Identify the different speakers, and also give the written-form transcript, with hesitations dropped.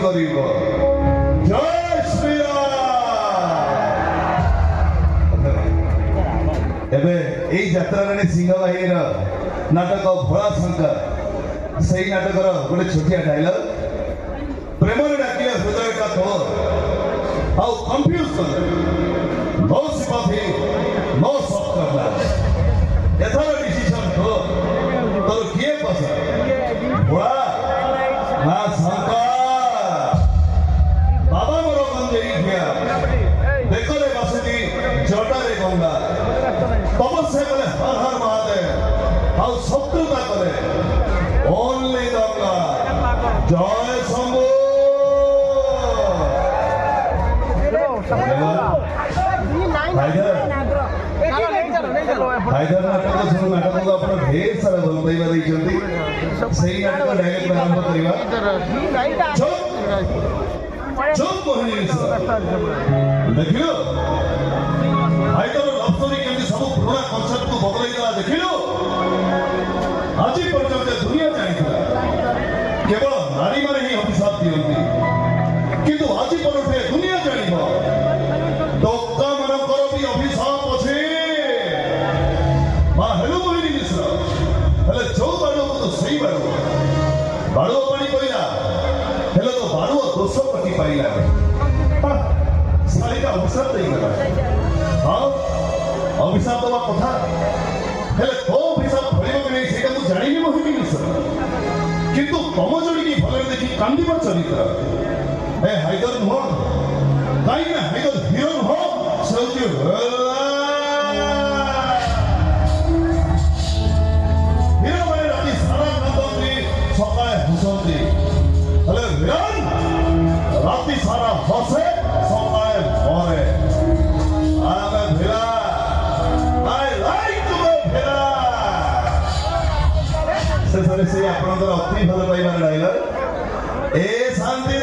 Speaker 1: करिब। जय श्री राम। एबे एई यात्रा रानी सिंह बाहिर नाटक भोला शंकर सही नाटक गोटे छोटिया डायलॉग प्रेम डाकिले हृदय का तोर हाउ confusion no sympathy no soft corner either decision तोर किए पसंद भोला ना शंकर बाबा मोर गंजेई धिया देखले बसती जटारे गंगा तपस्या कले हर हर महादेव हाउ शत्रुता करे ओनली गंगा जय शंभू। हाइदर नाटक जो नाटक को अपन ढेर सारा भल पाइबा दैछंती सही नाटक डायरेक्ट आरंभ करिबा। चुप चुप मोहिनी देखिलो हाइदर लव स्टोरी केमि सब पुराना कांसेप्ट को बदलाई देला देखिलो आज पर्यंत दुनिया जानिथिला केवल नारी माने ही अभिशाप दियंती किंतु आज परठे दुनिया जानिबो डोक्का मानकर भी अभिशाप अछि। मां हेलो मोहिनी मिश्र हेले जो बाड़ो तो सही बाड़ो बाड़ो पानी कोइला हेले तो बाड़ो दोष पटी पाइला सारी का अभिशाप देई गला। हां अभिशाप दवा कथा हेले तो अभिशाप भरियो कि नहीं सेटा तू जानिनी मोहिनी मिश्र किंतु तम जोड़ी की भले देखि कांदीबा चरित्र ए हाइदर नुह काई ना हाइदर हीरो नुह सौजी हीरो माने राती सारा कांदती सकाळे हसंती हेले विलन राती सारा हसे सकाळे मरे आमे भिला आई लाइक टू गो भिला से आपनकर अति भल पाइबार डायलॉग ए शांति